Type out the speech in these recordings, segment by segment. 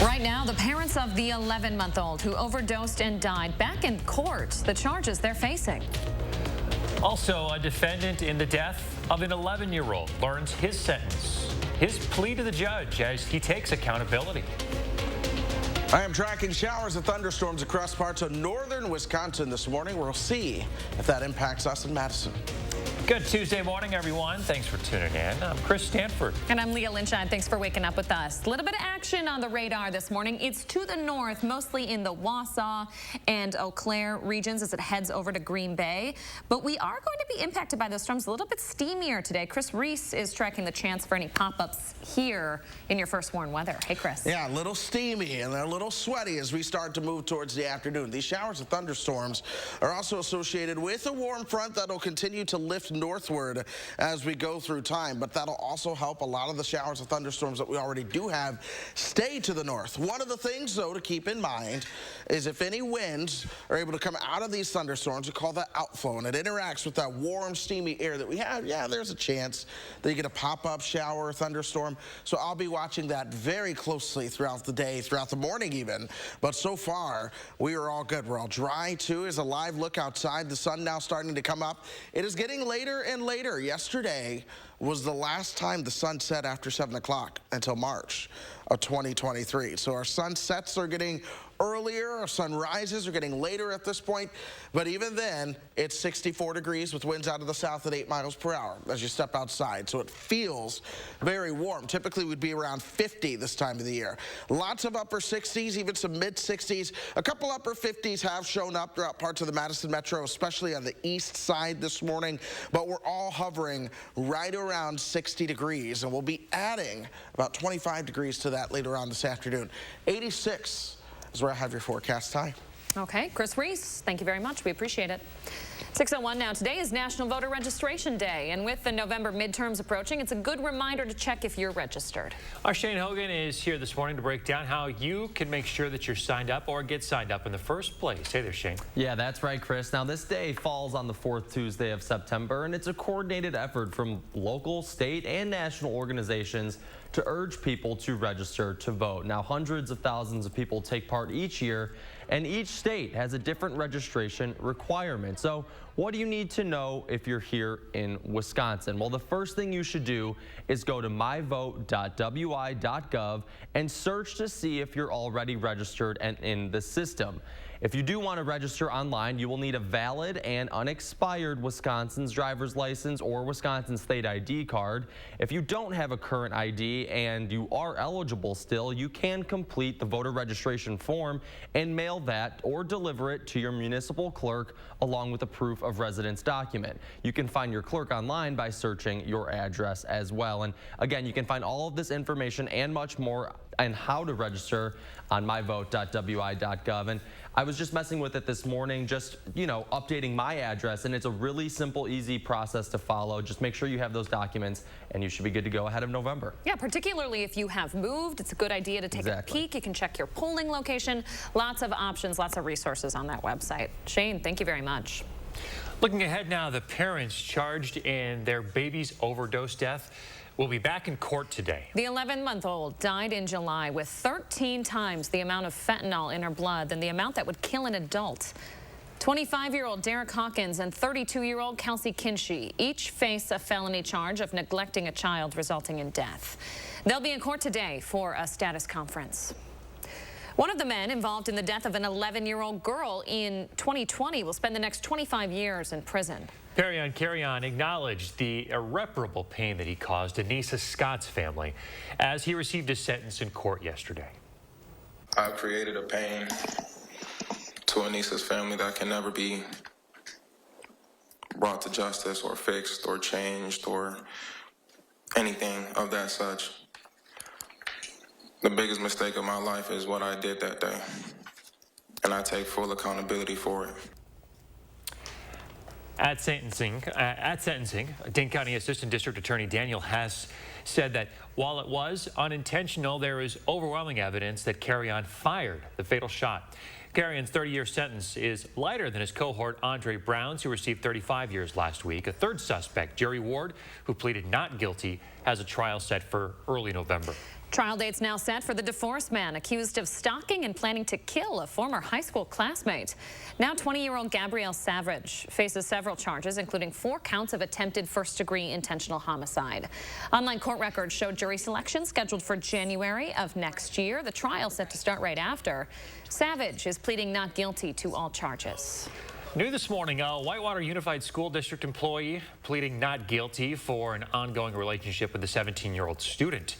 Right now, the parents of the 11-month-old who overdosed and died back in court. The charges they're facing. Also, a defendant in the death of an 11-year-old learns his sentence. His plea to the judge as he takes accountability. I am tracking showers and thunderstorms across parts of northern Wisconsin this morning. We'll see if that impacts us in Madison. Good Tuesday morning, everyone. Thanks for tuning in. I'm Chris Stanford. And I'm Leah Lynchine. Thanks for waking up with us. A little bit of action on the radar this morning. It's to the north, mostly in the Wausau and Eau Claire regions as it heads over to Green Bay. But we are going to be impacted by those storms a little bit steamier today. Chris Reese is tracking the chance for any pop-ups here in your first warn weather. Hey, Chris. Yeah, a little steamy and a little sweaty as we start to move towards the afternoon. These showers and thunderstorms are also associated with a warm front that'll continue to lift northward as we go through time, but that'll also help a lot of the showers and thunderstorms that we already do have stay to the north. One of the things, though, to keep in mind is if any winds are able to come out of these thunderstorms, we call that outflow, and it interacts with that warm, steamy air that we have. Yeah, there's a chance that you get a pop-up shower or thunderstorm, so I'll be watching that very closely throughout the day, throughout the morning even, but so far, we are all good. We're all dry, too. Here's a live look outside. The sun now starting to come up. It is getting later and later. Yesterday was the last time the sun set after 7 o'clock until March of 2023. So our sunsets are getting earlier, our sunrises are getting later at this point, but even then, it's 64 degrees with winds out of the south at 8 miles per hour as you step outside, so it feels very warm. Typically, we'd be around 50 this time of the year. Lots of upper 60s, even some mid-60s. A couple upper 50s have shown up throughout parts of the Madison metro, especially on the east side this morning, but we're all hovering right around 60 degrees, and we'll be adding about 25 degrees to that later on this afternoon. 86 is where I have your forecast high. Okay, Chris Reese, thank you very much. We appreciate it. 6:01 now. Today is National Voter Registration Day, and with the November midterms approaching, it's a good reminder to check if you're registered. Our Shane Hogan is here this morning to break down how you can make sure that you're signed up or get signed up in the first place. Hey there, Shane. Yeah, that's right, Chris. Now, this day falls on the 4th Tuesday of September, and it's a coordinated effort from local, state, and national organizations to urge people to register to vote. Now, hundreds of thousands of people take part each year, and each state has a different registration requirement. So what do you need to know if you're here in Wisconsin? Well, the first thing you should do is go to myvote.wi.gov and search to see if you're already registered and in the system. If you do want to register online, you will need a valid and unexpired Wisconsin's driver's license or Wisconsin state ID card. If you don't have a current ID and you are eligible still, you can complete the voter registration form and mail that or deliver it to your municipal clerk along with a proof of residence document. You can find your clerk online by searching your address as well. And again, you can find all of this information and much more and how to register on myvote.wi.gov. And I was just messing with it this morning, just, updating my address, and it's a really simple, easy process to follow. Just make sure you have those documents, and you should be good to go ahead of November. Yeah, particularly if you have moved, it's a good idea to take a peek. You can check your polling location. Lots of options, lots of resources on that website. Shane, thank you very much. Looking ahead now, the parents charged in their baby's overdose death will be back in court today. The 11-month-old died in July with 13 times the amount of fentanyl in her blood than the amount that would kill an adult. 25-year-old Derek Hawkins and 32-year-old Kelsey Kinsey each face a felony charge of neglecting a child resulting in death. They'll be in court today for a status conference. One of the men involved in the death of an 11-year-old girl in 2020 will spend the next 25 years in prison. Perry Carrion acknowledged the irreparable pain that he caused Anissa Scott's family as he received his sentence in court yesterday. I've created a pain to Anissa's family that can never be brought to justice or fixed or changed or anything of that such. The biggest mistake of my life is what I did that day, and I take full accountability for it. At sentencing, Dane County Assistant District Attorney Daniel Hess said that while it was unintentional, there is overwhelming evidence that Carrion fired the fatal shot. Carrion's 30-year sentence is lighter than his cohort Andre Brown's, who received 35 years last week. A third suspect, Jerry Ward, who pleaded not guilty, has a trial set for early November. Trial dates now set for the DeForest man accused of stalking and planning to kill a former high school classmate. Now 20-year-old Gabrielle Savage faces several charges, including 4 counts of attempted first-degree intentional homicide. Online court records show jury selection scheduled for January of next year. The trial set to start right after. Savage is pleading not guilty to all charges. New this morning, a Whitewater Unified School District employee pleading not guilty for an ongoing relationship with a 17-year-old student.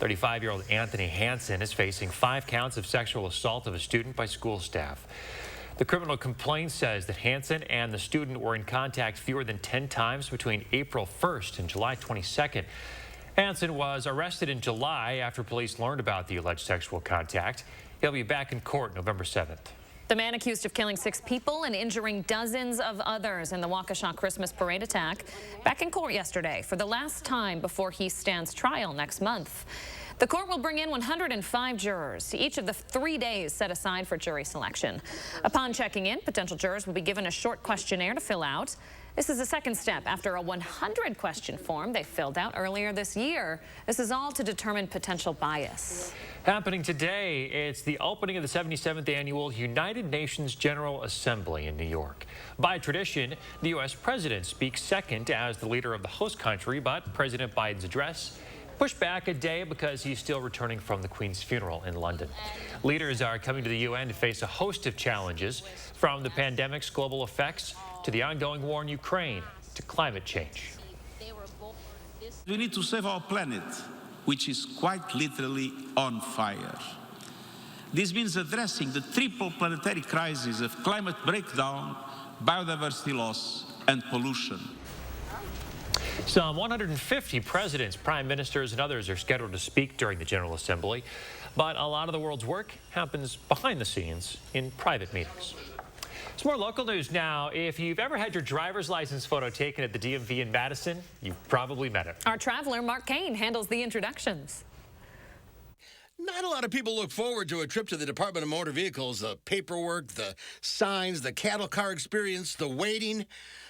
35-year-old Anthony Hansen is facing 5 counts of sexual assault of a student by school staff. The criminal complaint says that Hansen and the student were in contact fewer than 10 times between April 1st and July 22nd. Hansen was arrested in July after police learned about the alleged sexual contact. He'll be back in court November 7th. The man accused of killing 6 people and injuring dozens of others in the Waukesha Christmas parade attack back in court yesterday for the last time before he stands trial next month. The court will bring in 105 jurors, each of the 3 days set aside for jury selection. Upon checking in, potential jurors will be given a short questionnaire to fill out. This is the second step after a 100-question form they filled out earlier this year. This is all to determine potential bias. Happening today, it's the opening of the 77th Annual United Nations General Assembly in New York. By tradition, the U.S. president speaks second as the leader of the host country, but President Biden's address pushed back a day because he's still returning from the Queen's funeral in London. Leaders are coming to the UN to face a host of challenges, from the pandemic's global effects to the ongoing war in Ukraine to climate change. We need to save our planet, which is quite literally on fire. This means addressing the triple planetary crises of climate breakdown, biodiversity loss, and pollution. Some 150 presidents, prime ministers, and others are scheduled to speak during the General Assembly, but a lot of the world's work happens behind the scenes in private meetings. Some more local news now. If you've ever had your driver's license photo taken at the DMV in Madison, you've probably met it. Our traveler, Mark Kane, handles the introductions. Not a lot of people look forward to a trip to the Department of Motor Vehicles, the paperwork, the signs, the cattle car experience, the waiting.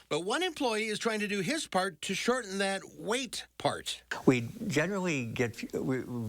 But one employee is trying to do his part to shorten that wait part. We generally get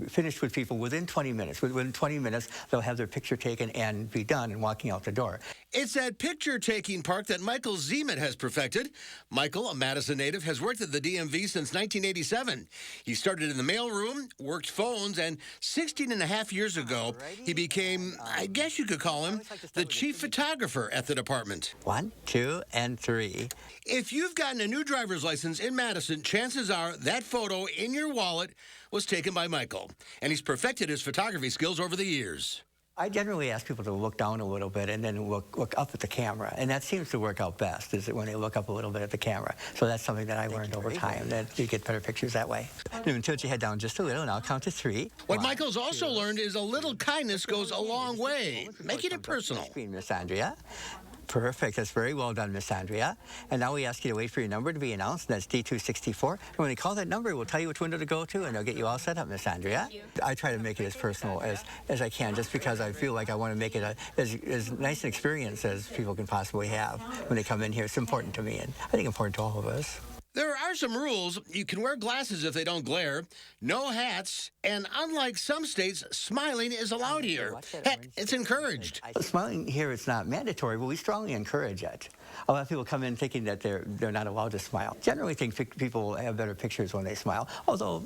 finished with people within 20 minutes. Within 20 minutes, they'll have their picture taken and be done and walking out the door. It's that picture-taking part that Michael Zemet has perfected. Michael, a Madison native, has worked at the DMV since 1987. He started in the mailroom, worked phones, and 16 and a half years ago, he became, I guess you could call him, the chief photographer at the department. 1, 2, and 3. If you've gotten a new driver's license in Madison, chances are that photo in your wallet was taken by Michael, and he's perfected his photography skills over the years. I generally ask people to look down a little bit and then look up at the camera, and that seems to work out best, is when they look up a little bit at the camera. So that's something that I learned over time, that you get better pictures that way. And tilt your head down just a little, and I'll count to 3. What Michael's also learned is a little kindness goes a long way, making it personal. Miss Andrea. Perfect. That's very well done, Miss Andrea. And now we ask you to wait for your number to be announced. That's D264. And when they call that number, we'll tell you which window to go to, and they'll get you all set up, Miss Andrea. I try to make it as personal as I can, just because I feel like I want to make it as nice an experience as people can possibly have when they come in here. It's important to me, and I think important to all of us. There are some rules. You can wear glasses if they don't glare, no hats, and unlike some states, smiling is allowed here. Heck, it's encouraged. Smiling here is not mandatory, but we strongly encourage it. A lot of people come in thinking that they're not allowed to smile. Generally think people have better pictures when they smile, although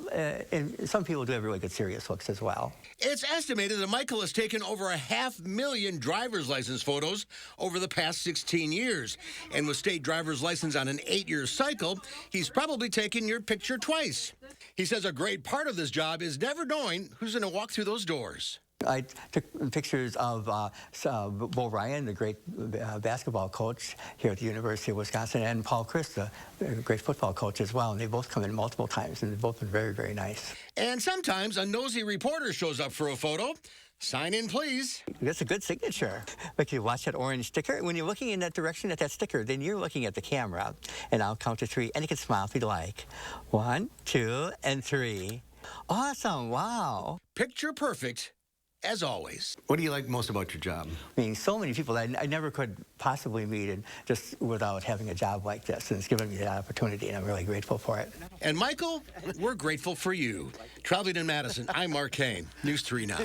and some people do have really good serious looks as well. It's estimated that Michael has taken over 500,000 driver's license photos over the past 16 years. And with state driver's license on an 8-year cycle, he's probably taken your picture twice. He says a great part of this job is never knowing who's going to walk through those doors. I took pictures of Bo Ryan, the great basketball coach here at the University of Wisconsin, and Paul Chris, the great football coach as well. And they both come in multiple times, and they've both been very, very nice. And sometimes a nosy reporter shows up for a photo. Sign in, please. That's a good signature. But you watch that orange sticker. When you're looking in that direction at that sticker, then you're looking at the camera. And I'll count to 3, and you can smile if you'd like. 1, 2, and 3. Awesome. Wow. Picture perfect as always, what do you like most about your job? I mean, so many people I never could possibly meet and just without having a job like this, and it's given me the opportunity, and I'm really grateful for it. And Michael, we're grateful for you. Traveling in Madison, I'm Mark Kane, News 3 Now.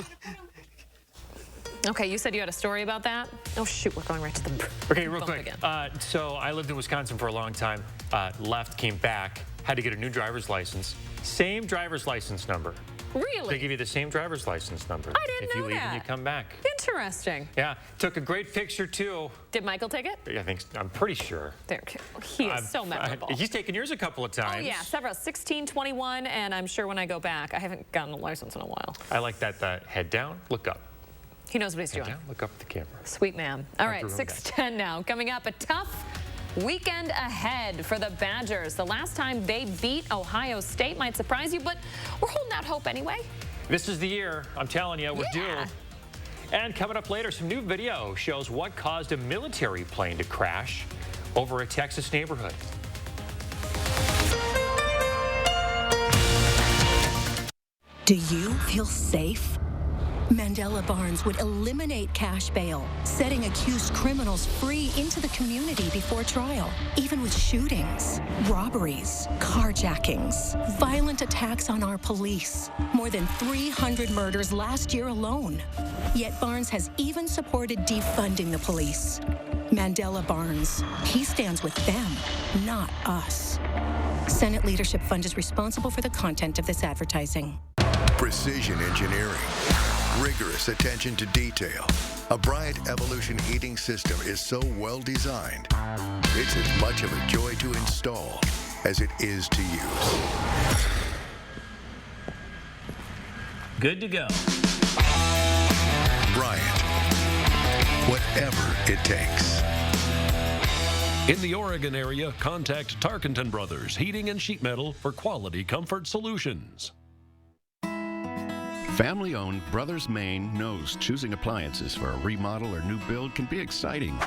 Okay, you said you had a story about that? Oh, shoot, we're going right to the Okay, real quick. So I lived in Wisconsin for a long time, left, came back, had to get a new driver's license. Same driver's license number. Really? They give you the same driver's license number. I didn't if you know leave that. and you come back. Interesting. Yeah, took a great picture too. Did Michael take it? I'm pretty sure. There, he is so memorable. He's taken yours a couple of times. Oh yeah, several, 16, 21, and I'm sure when I go back, I haven't gotten a license in a while. I like that head down, look up. He knows what he's Head doing. down, look up at the camera. Sweet man. All right, 6:10 now. Coming up, a tough weekend ahead for the Badgers. The last time they beat Ohio State might surprise you, but we're holding out hope anyway. This is the year, I'm telling you, we're due. And coming up later, some new video shows what caused a military plane to crash over a Texas neighborhood. Do you feel safe? Mandela Barnes would eliminate cash bail, setting accused criminals free into the community before trial. Even with shootings, robberies, carjackings, violent attacks on our police. More than 300 murders last year alone. Yet Barnes has even supported defunding the police. Mandela Barnes, he stands with them, not us. Senate Leadership Fund is responsible for the content of this advertising. Precision engineering. Rigorous attention to detail. A Bryant Evolution heating system is so well designed, it's as much of a joy to install as it is to use. Good to go. Bryant. Whatever it takes. In the Oregon area, contact Tarkenton Brothers Heating and Sheet Metal for quality comfort solutions. Family-owned Brothers Maine knows choosing appliances for a remodel or new build can be exciting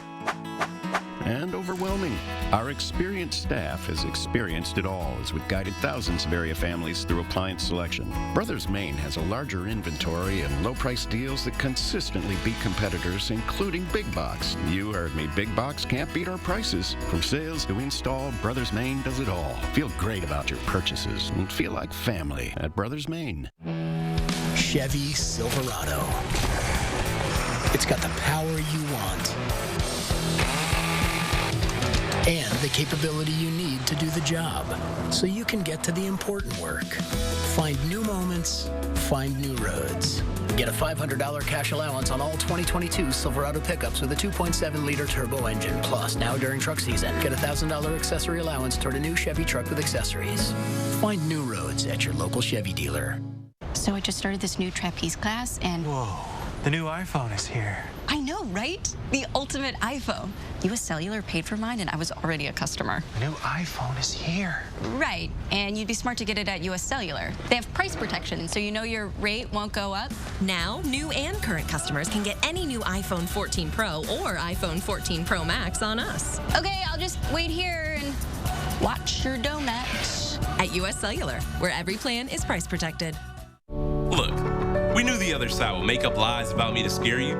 and overwhelming. Our experienced staff has experienced it all as we've guided thousands of area families through appliance selection. Brothers Maine has a larger inventory and low-price deals that consistently beat competitors, including Big Box. You heard me, Big Box can't beat our prices. From sales to install, Brothers Maine does it all. Feel great about your purchases and feel like family at Brothers Maine. Chevy Silverado. It's got the power you want and the capability you need to do the job so you can get to the important work. Find new moments, find new roads. Get a $500 cash allowance on all 2022 Silverado pickups with a 2.7-liter turbo engine. Plus, now during truck season, get a $1,000 accessory allowance toward a new Chevy truck with accessories. Find new roads at your local Chevy dealer. So I just started this new trapeze class and... Whoa, the new iPhone is here. I know, right? The ultimate iPhone. US Cellular paid for mine and I was already a customer. The new iPhone is here. Right, and you'd be smart to get it at US Cellular. They have price protection, so you know your rate won't go up. Now, new and current customers can get any new iPhone 14 Pro or iPhone 14 Pro Max on us. Okay, I'll just wait here and watch your donut. At US Cellular, where every plan is price protected. Look, we knew the other side would make up lies about me to scare you.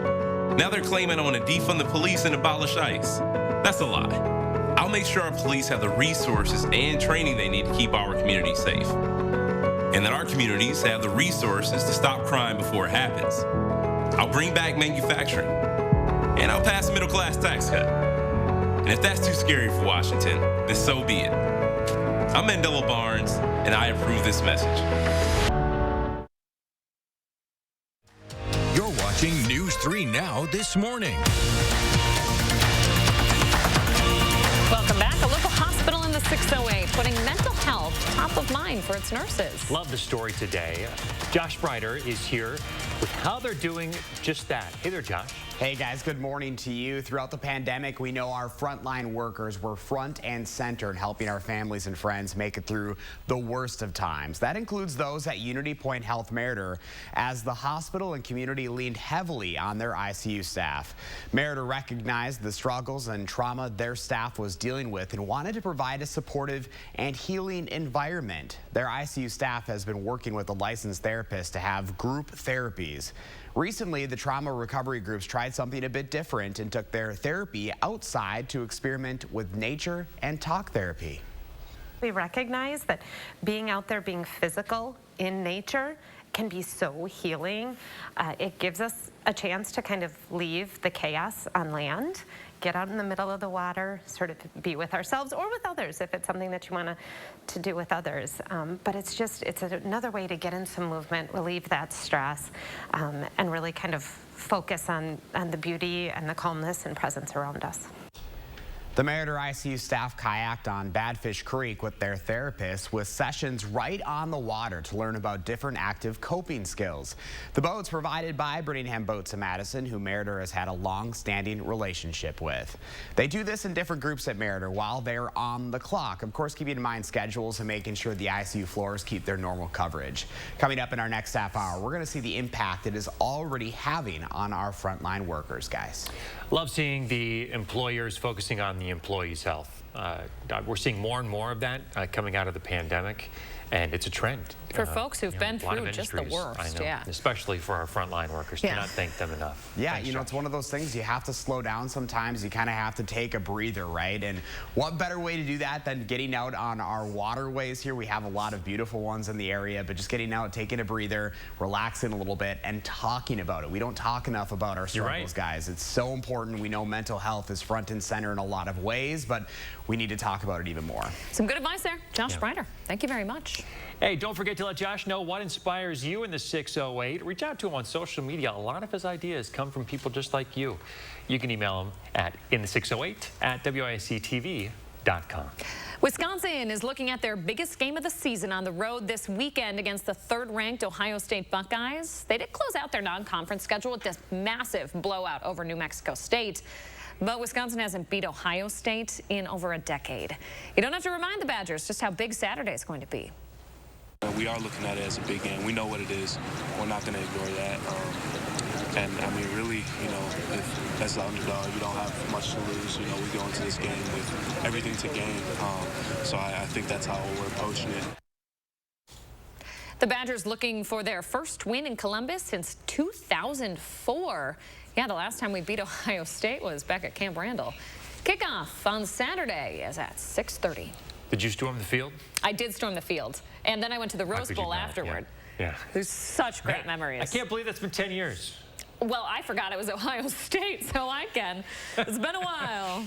Now they're claiming I want to defund the police and abolish ICE. That's a lie. I'll make sure our police have the resources and training they need to keep our communities safe. And that our communities have the resources to stop crime before it happens. I'll bring back manufacturing. And I'll pass a middle-class tax cut. And if that's too scary for Washington, then so be it. I'm Mandela Barnes, and I approve this message. You're watching News 3 Now this morning. Welcome back. A local hospital in the 608 putting mental health top of mind for its nurses. Love the story today. Josh Breider is here with how they're doing just that. Hey there, Josh. Hey guys, good morning to you. Throughout the pandemic, we know our frontline workers were front and center in helping our families and friends make it through the worst of times. That includes those at Unity Point Health Meriter, as the hospital and community leaned heavily on their ICU staff. Meriter recognized the struggles and trauma their staff was dealing with and wanted to provide a supportive and healing environment. Their ICU staff has been working with a licensed therapist to have group therapies. Recently, the trauma recovery groups tried something a bit different and took their therapy outside to experiment with nature and talk therapy. We recognize that being out there, being physical in nature, can be so healing. It gives us a chance to kind of leave the chaos on land, get out in the middle of the water, sort of be with ourselves or with others if it's something that you want to do with others. But it's another way to get in some movement, relieve that stress, and really kind of focus on the beauty and the calmness and presence around us. The Meriter ICU staff kayaked on Badfish Creek with their therapist, with sessions right on the water to learn about different active coping skills. The boat's provided by Birmingham Boats of Madison, who Meriter has had a long-standing relationship with. They do this in different groups at Meriter while they're on the clock. Of course, keeping in mind schedules and making sure the ICU floors keep their normal coverage. Coming up in our next half hour, we're going to see the impact it is already having on our frontline workers, guys. Love seeing the employers focusing on the employees' health. We're seeing more and more of that coming out of the pandemic, and it's a trend. For folks who've been through just the worst, I know, especially for our frontline workers. Cannot thank them enough. Yeah, Thanks, you know, Josh. it's one of those things you have to slow down sometimes. You kind of have to take a breather, right? And what better way to do that than getting out on our waterways here? We have a lot of beautiful ones in the area, but just getting out, taking a breather, relaxing a little bit, and talking about it. We don't talk enough about our struggles, guys. It's so important. We know mental health is front and center in a lot of ways, but we need to talk about it even more. Some good advice there. Josh Breider, thank you very much. Hey, don't forget to let Josh know what inspires you in the 608. Reach out to him on social media. A lot of his ideas come from people just like you. You can email him at in608@WISC-TV.com. Wisconsin is looking at their biggest game of the season on the road this weekend against the third-ranked Ohio State Buckeyes. They did close out their non-conference schedule with this massive blowout over New Mexico State. But Wisconsin hasn't beat Ohio State in over a decade. You don't have to remind the Badgers just how big Saturday is going to be. We are looking at it as a big game. We know what it is. We're not going to ignore that. And, I mean, really, you know, if as the underdog, you don't have much to lose. You know, we go into this game with everything to gain. So I think that's how we're approaching it. The Badgers looking for their first win in Columbus since 2004. Yeah, the last time we beat Ohio State was back at Camp Randall. Kickoff on Saturday is at 6:30. Did you storm the field? I did storm the field, and then I went to the Rose Bowl afterward. Yeah. There's such great memories. I can't believe that's been 10 years. Well, I forgot it was Ohio State, so I can. It's been a while.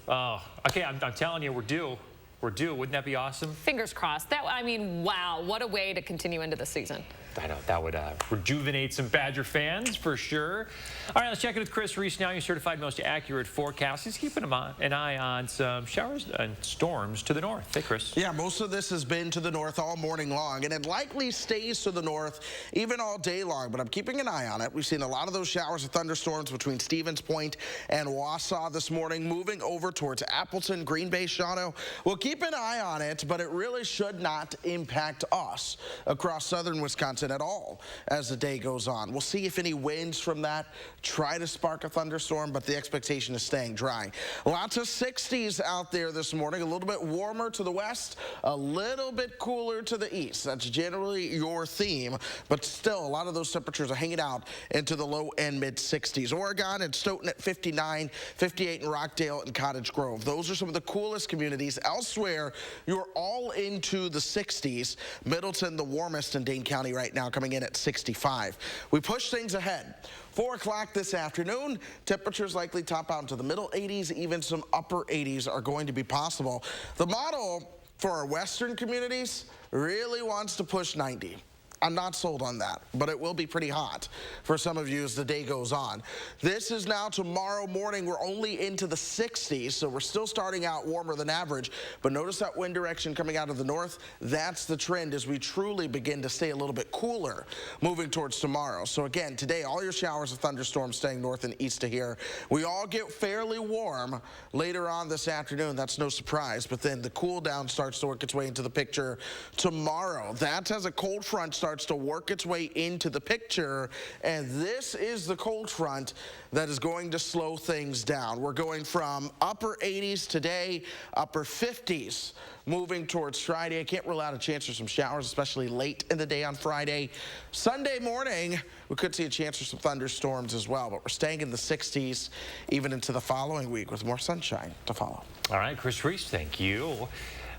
Oh, okay, I'm telling you, we're due. We're due. Wouldn't that be awesome? Fingers crossed. I mean, wow, what a way to continue into the season. I know, that would rejuvenate some Badger fans for sure. All right, let's check in with Chris Reese now, your certified most accurate forecast. He's keeping an eye on some showers and storms to the north. Hey, Chris. Yeah, most of this has been to the north all morning long, and it likely stays to the north even all day long, but I'm keeping an eye on it. We've seen a lot of those showers and thunderstorms between Stevens Point and Wausau this morning, moving over towards Appleton, Green Bay, Shawano. We'll keep an eye on it, but it really should not impact us across southern Wisconsin at all as the day goes on. We'll see if any winds from that try to spark a thunderstorm, but the expectation is staying dry. Lots of 60s out there this morning, a little bit warmer to the west, a little bit cooler to the east. That's generally your theme, but still a lot of those temperatures are hanging out into the low and mid 60s. Oregon and Stoughton at 59, 58 in Rockdale and Cottage Grove. Those are some of the coolest communities. Elsewhere, you're all into the 60s. Middleton, the warmest in Dane County right now, coming in at 65. We push things ahead. 4 o'clock this afternoon, temperatures likely top out into the middle 80s, even some upper 80s are going to be possible. The model for our western communities really wants to push 90. I'm not sold on that, but it will be pretty hot for some of you as the day goes on. This is now tomorrow morning. We're only into the 60s, so we're still starting out warmer than average, but notice that wind direction coming out of the north. That's the trend as we truly begin to stay a little bit cooler moving towards tomorrow. So again, today, all your showers and thunderstorms staying north and east of here. We all get fairly warm later on this afternoon. That's no surprise, but then the cool down starts to work its way into the picture tomorrow. That's as a cold front starts to work its way into the picture, and this is the cold front that is going to slow things down. We're going from upper 80s today, upper 50s moving towards Friday. I can't rule out a chance for some showers, especially late in the day on Friday. Sunday morning, we could see a chance for some thunderstorms as well, but we're staying in the 60s even into the following week with more sunshine to follow. All right, Chris Reese, thank you.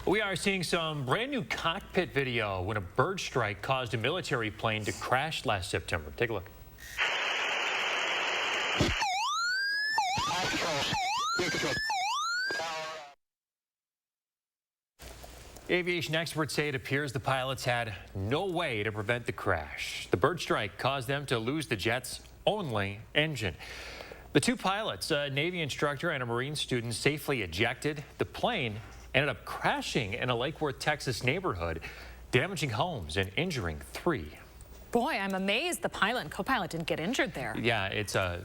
We are seeing some brand new cockpit video when a bird strike caused a military plane to crash last September. Take a look. Aviation experts say it appears the pilots had no way to prevent the crash. The bird strike caused them to lose the jet's only engine. The two pilots, a Navy instructor and a Marine student, safely ejected. The plane ended up crashing in a Lake Worth, Texas neighborhood, damaging homes and injuring 3. Boy, I'm amazed the pilot and co-pilot didn't get injured there. Yeah, it's a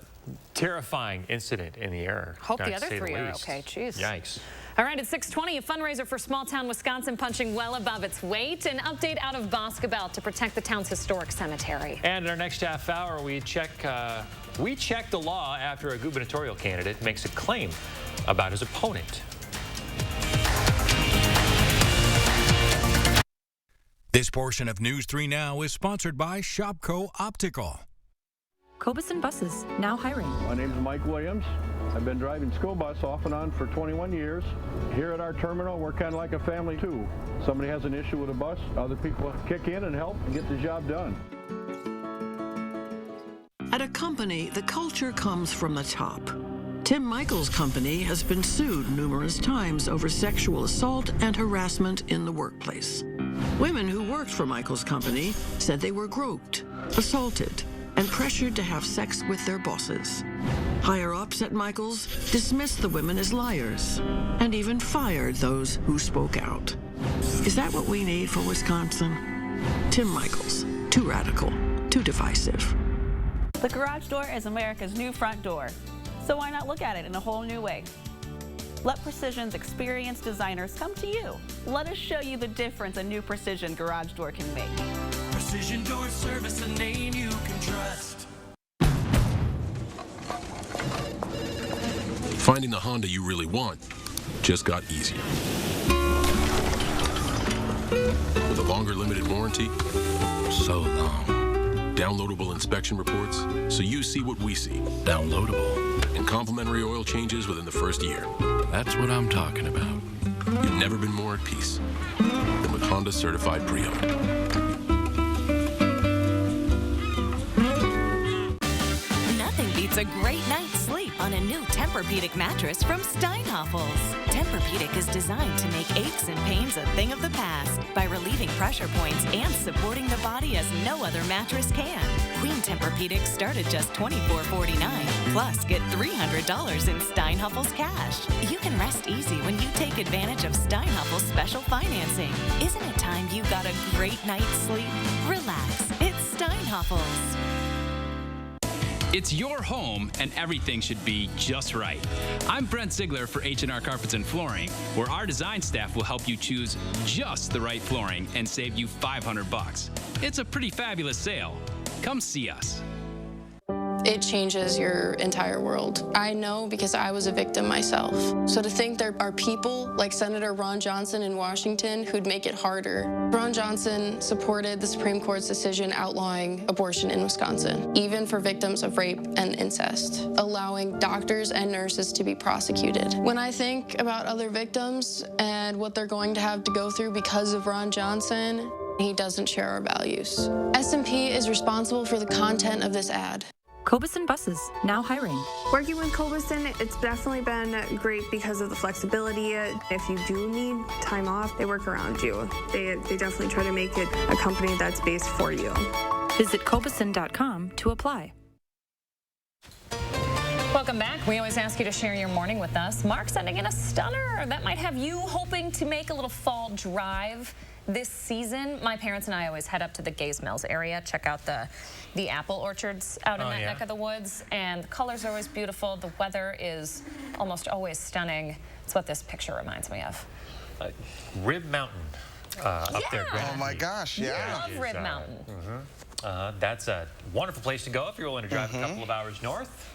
terrifying incident in the air. Hope the other 3 are okay. Jeez. Yikes. All right, at 6:20, a fundraiser for small-town Wisconsin punching well above its weight. An update out of Boscobel to protect the town's historic cemetery. And in our next half hour, we check the law after a gubernatorial candidate makes a claim about his opponent. This portion of News 3 Now is sponsored by Shopco Optical. Cobuson Buses, now hiring. My name is Mike Williams. I've been driving school bus off and on for 21 years. Here at our terminal, we're kind of like a family too. Somebody has an issue with a bus, other people kick in and help and get the job done. At a company, the culture comes from the top. Tim Michael's company has been sued numerous times over sexual assault and harassment in the workplace. Women who worked for Michael's company said they were groped, assaulted, and pressured to have sex with their bosses. Higher-ups at Michael's dismissed the women as liars and even fired those who spoke out. Is that what we need for Wisconsin? Tim Michael's, too radical, too divisive. The garage door is America's new front door, so why not look at it in a whole new way? Let Precision's experienced designers come to you. Let us show you the difference a new Precision garage door can make. Precision Door Service, a name you can trust. Finding the Honda you really want just got easier. With a longer limited warranty, so long. Downloadable inspection reports, so you see what we see. Downloadable. And complimentary oil changes within the first year. That's what I'm talking about. You've never been more at peace than with Honda Certified Pre-Owned. It's a great night's sleep on a new Tempur-Pedic mattress from Steinhoffels. Tempur-Pedic is designed to make aches and pains a thing of the past by relieving pressure points and supporting the body as no other mattress can. Queen Tempur-Pedic start at just $24.49. Plus, get $300 in Steinhoffels cash. You can rest easy when you take advantage of Steinhoffels special financing. Isn't it time you got a great night's sleep? Relax. It's Steinhoffels. It's your home, and everything should be just right. I'm Brent Ziegler for H&R Carpets and Flooring, where our design staff will help you choose just the right flooring and save you $500. It's a pretty fabulous sale. Come see us. It changes your entire world. I know because I was a victim myself. So to think there are people like Senator Ron Johnson in Washington who'd make it harder. Ron Johnson supported the Supreme Court's decision outlawing abortion in Wisconsin, even for victims of rape and incest, allowing doctors and nurses to be prosecuted. When I think about other victims and what they're going to have to go through because of Ron Johnson, he doesn't share our values. S&P is responsible for the content of this ad. Cobeson Buses, now hiring. Working with Cobeson, it's definitely been great because of the flexibility. If you do need time off, they work around you. They definitely try to make it a company that's based for you. Visit Cobeson.com to apply. Welcome back. We always ask you to share your morning with us. Mark sending in a stunner that might have you hoping to make a little fall drive this season. My parents and I always head up to the Gaze Mills area, check out the apple orchards out in that neck of the woods, and the colors are always beautiful. The weather is almost always stunning. It's what this picture reminds me of. Rib Mountain up there. Oh my gosh, yeah. I love Rib Mountain. That's a wonderful place to go if you're willing to drive a couple of hours north.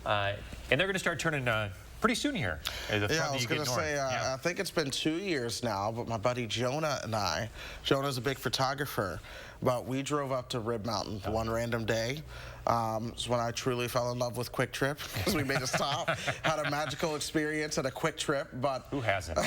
And they're going to start turning pretty soon here. Yeah, I was going to say, I think it's been 2 years now, but my buddy Jonah and I, Jonah's a big photographer, but we drove up to Rib Mountain one random day. It's when I truly fell in love with Quick Trip, because we made a stop, had a magical experience at a Quick Trip, but... Who hasn't?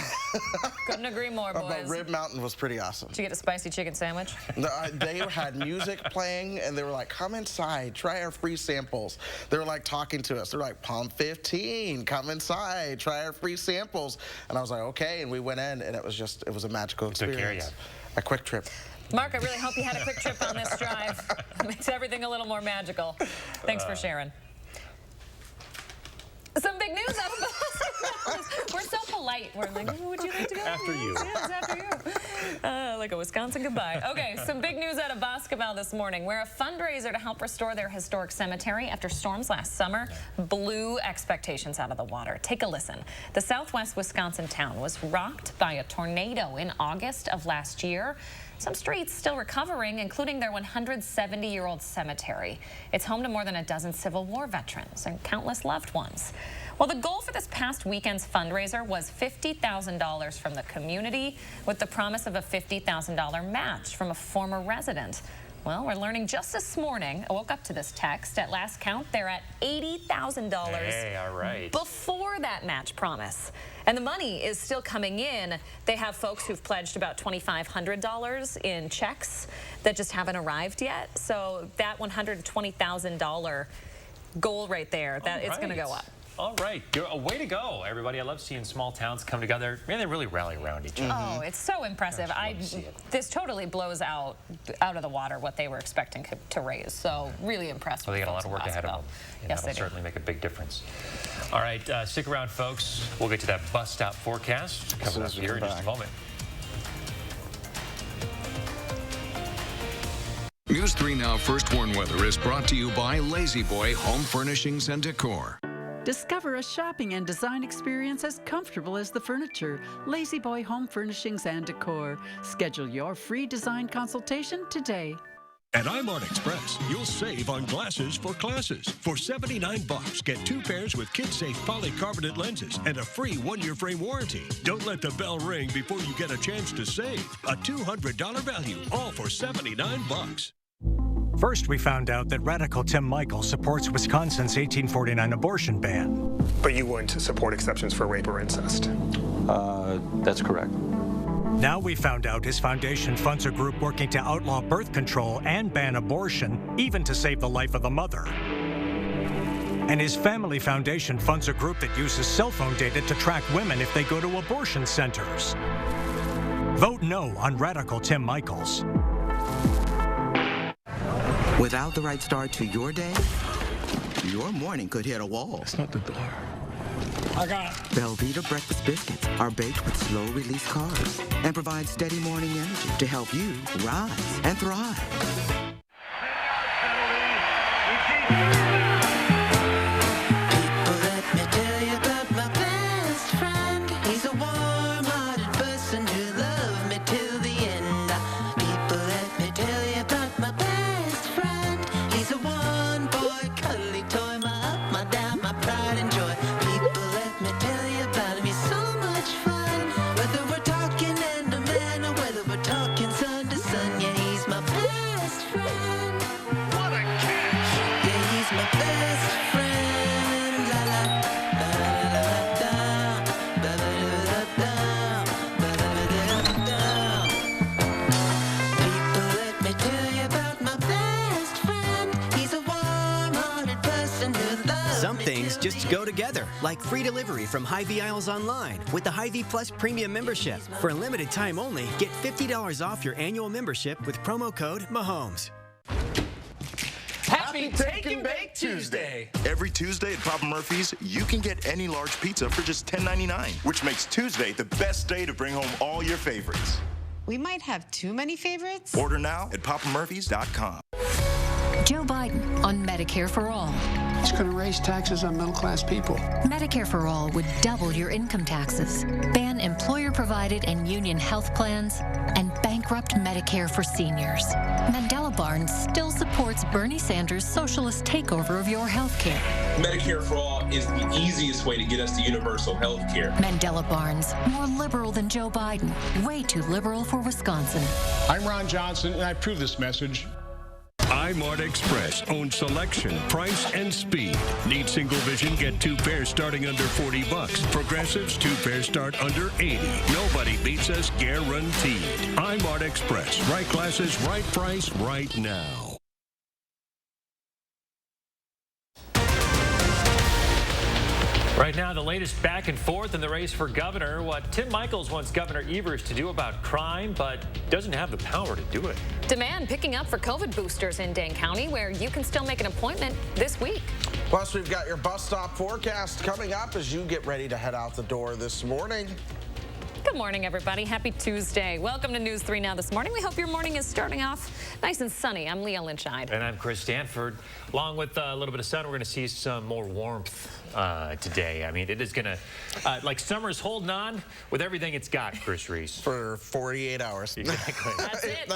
Couldn't agree more, boys. But Rib Mountain was pretty awesome. Did you get a spicy chicken sandwich? They had music playing, and they were like, come inside, try our free samples. They were like talking to us. They're like, Pump 15, come inside, try our free samples. And I was like, okay, and we went in, and it was a magical experience. A Quick Trip. Mark, I really hope you had a quick trip on this drive. It makes everything a little more magical. Thanks for sharing. Some big news out of the We're so polite. We're like, oh, would you like to go? After you. Yes, after you. Like a Wisconsin goodbye. Okay, some big news out of Boscoville this morning, where a fundraiser to help restore their historic cemetery after storms last summer blew expectations out of the water. Take a listen. The southwest Wisconsin town was rocked by a tornado in August of last year. Some streets still recovering, including their 170-year-old cemetery. It's home to more than a dozen Civil War veterans and countless loved ones. Well, the goal for this past weekend's fundraiser was $50,000 from the community, with the promise of a $50,000 match from a former resident. Well, we're learning just this morning, I woke up to this text, at last count, they're at $80,000 hey, all right. before that match promise. And the money is still coming in. They have folks who've pledged about $2,500 in checks that just haven't arrived yet. So that $120,000 goal right there, it's going to go up. All right. A way to go, everybody. I love seeing small towns come together. Man, they really rally around each other. Oh, it's so impressive. This totally blows out of the water what they were expecting to raise. So really impressed. Well, they got a lot of work ahead of them. Yes, that'll certainly make a big difference. All right, stick around, folks. We'll get to that bus stop forecast coming up here in just a moment. News 3 Now First Warn Weather is brought to you by Lazy Boy Home Furnishings and Decor. Discover a shopping and design experience as comfortable as the furniture. Lazy Boy Home Furnishings and Decor. Schedule your free design consultation today. At iMart Express, you'll save on glasses for classes. For $79, get 2 pairs with kid-safe polycarbonate lenses and a free 1-year frame warranty. Don't let the bell ring before you get a chance to save. A $200 value, all for $79. First, we found out that Radical Tim Michaels supports Wisconsin's 1849 abortion ban. But you wouldn't support exceptions for rape or incest? That's correct. Now we found out his foundation funds a group working to outlaw birth control and ban abortion, even to save the life of the mother. And his family foundation funds a group that uses cell phone data to track women if they go to abortion centers. Vote no on Radical Tim Michaels. Without the right start to your day, your morning could hit a wall. It's not the door. I got it. Velveeta breakfast biscuits are baked with slow-release carbs and provide steady morning energy to help you rise and thrive. Some things just go together, like free delivery from Hy-Vee Aisles Online with the Hy-Vee Plus Premium membership. For a limited time only, get $50 off your annual membership with promo code Mahomes. Happy Take and Bake Tuesday! Every Tuesday at Papa Murphy's, you can get any large pizza for just $10.99, which makes Tuesday the best day to bring home all your favorites. We might have too many favorites. Order now at papamurphys.com. Joe Biden on Medicare for All. It's going to raise taxes on middle-class people. Medicare for All would double your income taxes, ban employer-provided and union health plans, and bankrupt Medicare for seniors. Mandela Barnes still supports Bernie Sanders' socialist takeover of your health care. Medicare for All is the easiest way to get us to universal health care. Mandela Barnes, more liberal than Joe Biden, way too liberal for Wisconsin. I'm Ron Johnson, and I approve this message. iMart Express owns selection, price, and speed. Need single vision? Get 2 pairs starting under $40. Progressives, 2 pairs start under $80. Nobody beats us, guaranteed. iMart Express. Right glasses, right price, right now. Right now, the latest back and forth in the race for governor. What Tim Michels wants Governor Evers to do about crime, but doesn't have the power to do it. Demand picking up for COVID boosters in Dane County, where you can still make an appointment this week. Plus, we've got your bus stop forecast coming up as you get ready to head out the door this morning. Good morning, everybody. Happy Tuesday. Welcome to News 3 Now this morning. We hope your morning is starting off nice and sunny. I'm Leah Lynchide. And I'm Chris Stanford. Along with a little bit of sun, we're going to see some more warmth today. I mean, it is going to, like summer's holding on with everything it's got, Chris Reese. For 48 hours. Exactly. That's it.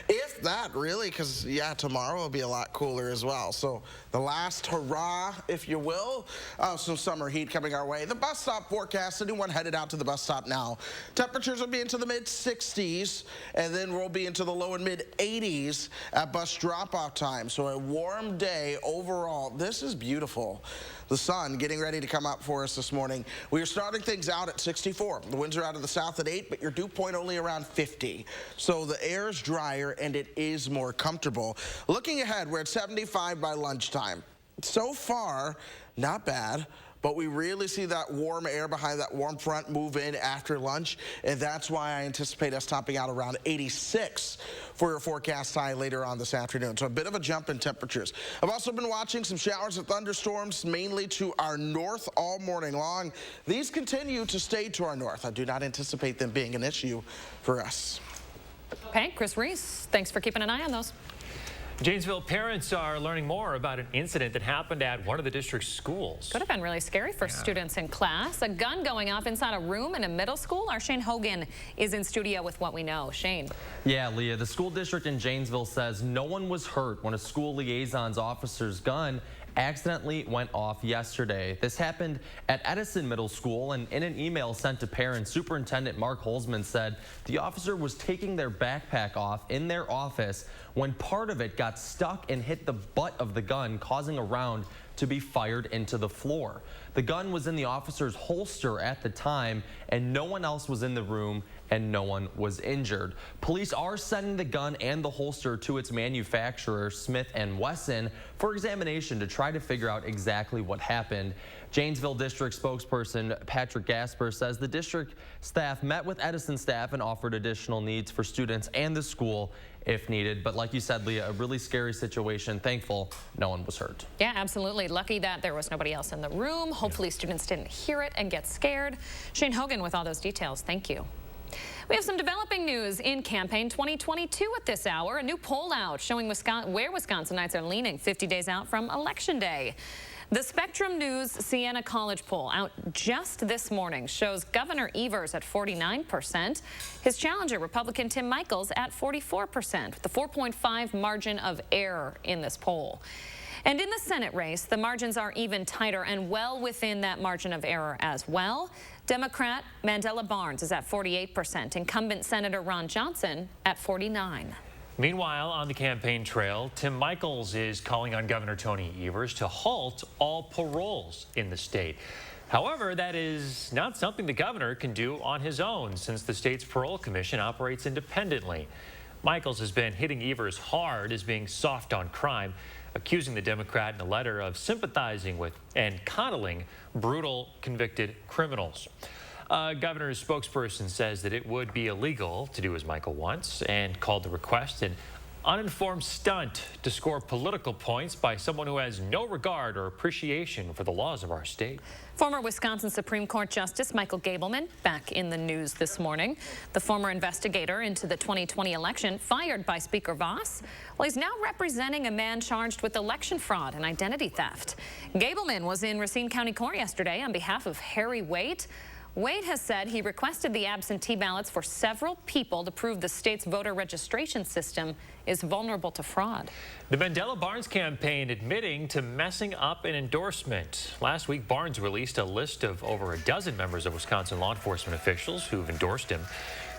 If that, really, because, yeah, tomorrow will be a lot cooler as well. So the last hurrah, if you will, some summer heat coming our way. The bus stop forecast, anyone headed out to the bus stop now, temperatures will be into the mid-60s, and then we'll be into the low and mid-80s at bus drop-off time. So a warm day overall. This is beautiful. The sun getting ready to come up for us this morning. We are starting things out at 64. The winds are out of the south at 8, but your dew point only around 50. So the air is drier and it is more comfortable. Looking ahead, we're at 75 by lunchtime. So far, not bad. But we really see that warm air behind that warm front move in after lunch, and that's why I anticipate us topping out around 86 for your forecast high later on this afternoon. So a bit of a jump in temperatures. I've also been watching some showers and thunderstorms mainly to our north all morning long. These continue to stay to our north. I do not anticipate them being an issue for us. Okay, Chris Reese, thanks for keeping an eye on those. Janesville parents are learning more about an incident that happened at one of the district's schools. Could have been really scary for students in class. A gun going off inside a room in a middle school. Our Shane Hogan is in studio with what we know. Shane. Yeah, Leah, the school district in Janesville says no one was hurt when a school liaison's officer's gun accidentally went off yesterday. This happened at Edison Middle School, and in an email sent to parents, Superintendent Mark Holzman said the officer was taking their backpack off in their office when part of it got stuck and hit the butt of the gun, causing a round to be fired into the floor. The gun was in the officer's holster at the time, and no one else was in the room, and no one was injured. Police are sending the gun and the holster to its manufacturer, Smith & Wesson, for examination to try to figure out exactly what happened. Janesville District spokesperson Patrick Gasper says the district staff met with Edison staff and offered additional needs for students and the school if needed. But like you said, Leah, a really scary situation. Thankful no one was hurt. Yeah, absolutely. Lucky that there was nobody else in the room. Hopefully students didn't hear it and get scared. Shane Hogan with all those details. Thank you. We have some developing news in campaign 2022 at this hour. A new poll out showing where Wisconsinites are leaning 50 days out from Election Day. The Spectrum News Siena College poll out just this morning shows Governor Evers at 49%, his challenger, Republican Tim Michels, at 44%, with the 4.5 margin of error in this poll. And in the Senate race, the margins are even tighter and well within that margin of error as well. Democrat Mandela Barnes is at 48%, incumbent Senator Ron Johnson at 49%. Meanwhile, on the campaign trail, Tim Michels is calling on Governor Tony Evers to halt all paroles in the state. However, that is not something the governor can do on his own, since the state's parole commission operates independently. Michels has been hitting Evers hard as being soft on crime. accusing the Democrat in a letter of sympathizing with and coddling brutal convicted criminals. Governor's spokesperson says that it would be illegal to do as Michael wants and called the request an uninformed stunt to score political points by someone who has no regard or appreciation for the laws of our state. Former Wisconsin Supreme Court Justice Michael Gableman back in the news this morning. The former investigator into the 2020 election fired by Speaker Voss. Well, he's now representing a man charged with election fraud and identity theft. Gableman was in Racine County Court yesterday on behalf of Harry Waite. Waite has said he requested the absentee ballots for several people to prove the state's voter registration system is vulnerable to fraud. The Mandela Barnes campaign admitting to messing up an endorsement. Last week, Barnes released a list of over a dozen members of Wisconsin law enforcement officials who've endorsed him.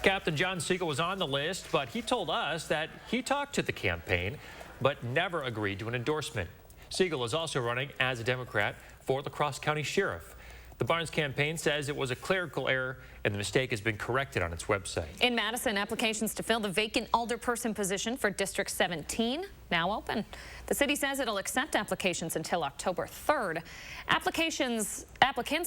Captain John Siegel was on the list, but he told us that he talked to the campaign, but never agreed to an endorsement. Siegel is also running as a Democrat for La Crosse County Sheriff. The Barnes campaign says it was a clerical error and the mistake has been corrected on its website. In Madison, applications to fill the vacant alderperson position for District 17 now open. The city says it'll accept applications until October 3rd. Applicants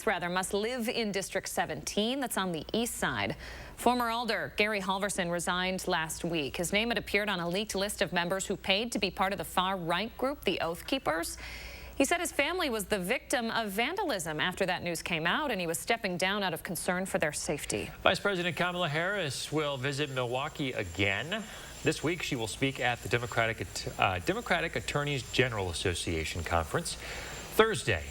must live in District 17, that's on the east side. Former alder Gary Halverson resigned last week. His name had appeared on a leaked list of members who paid to be part of the far-right group, the Oath Keepers. He said his family was the victim of vandalism after that news came out, and he was stepping down out of concern for their safety. Vice President Kamala Harris will visit Milwaukee again. This week, she will speak at the Democratic Attorneys General Association conference Thursday.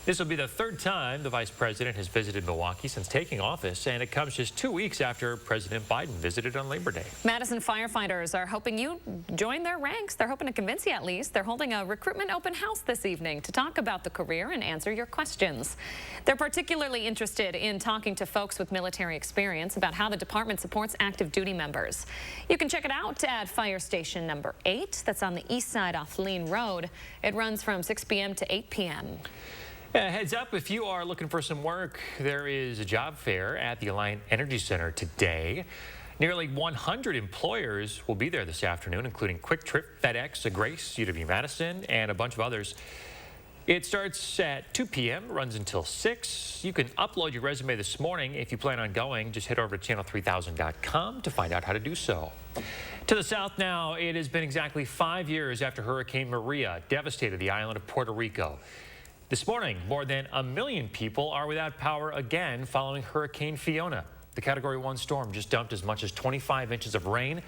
This will be the third time the vice president has visited Milwaukee since taking office, and it comes just 2 weeks after President Biden visited on Labor Day. Madison firefighters are hoping you join their ranks. They're hoping to convince you at least. They're holding a recruitment open house this evening to talk about the career and answer your questions. They're particularly interested in talking to folks with military experience about how the department supports active duty members. You can check it out at Fire Station number 8. That's on the east side off Lean Road. It runs from 6 p.m. to 8 p.m. Heads up, if you are looking for some work, there is a job fair at the Alliant Energy Center today. Nearly 100 employers will be there this afternoon, including Quick Trip, FedEx, Grace, UW-Madison, and a bunch of others. It starts at 2 p.m., runs until 6. You can upload your resume this morning. If you plan on going, just head over to channel3000.com to find out how to do so. To the south now, it has been exactly 5 years after Hurricane Maria devastated the island of Puerto Rico. This morning, more than 1 million people are without power again following Hurricane Fiona. The Category 1 storm just dumped as much as 25 inches of rain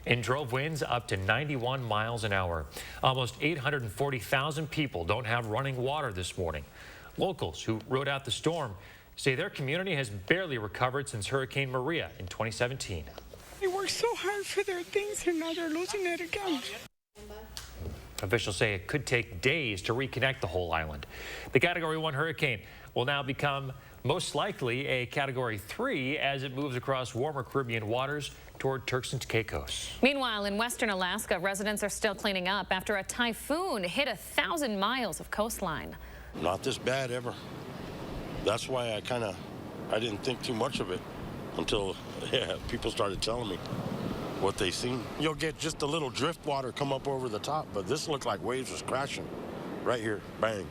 and drove winds up to 91 miles an hour. Almost 840,000 people don't have running water this morning. Locals who rode out the storm say their community has barely recovered since Hurricane Maria in 2017. They worked so hard for their things and now they're losing it again. Officials say it could take days to reconnect the whole island. The Category 1 hurricane will now become most likely a Category 3 as it moves across warmer Caribbean waters toward Turks and Caicos. Meanwhile, in western Alaska, residents are still cleaning up after a typhoon hit 1,000 miles of coastline. Not this bad ever. That's why I didn't think too much of it until people started telling me what they seen. You'll get just a little drift water come up over the top, but this looked like waves was crashing right here, bang.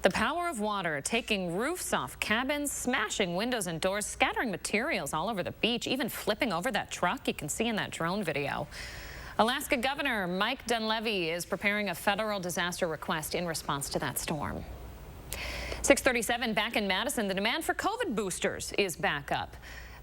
The power of water taking roofs off cabins, smashing windows and doors, scattering materials all over the beach, even flipping over that truck you can see in that drone video. Alaska Governor Mike Dunleavy is preparing a federal disaster request in response to that storm. 6:37 back in Madison, the demand for COVID boosters is back up.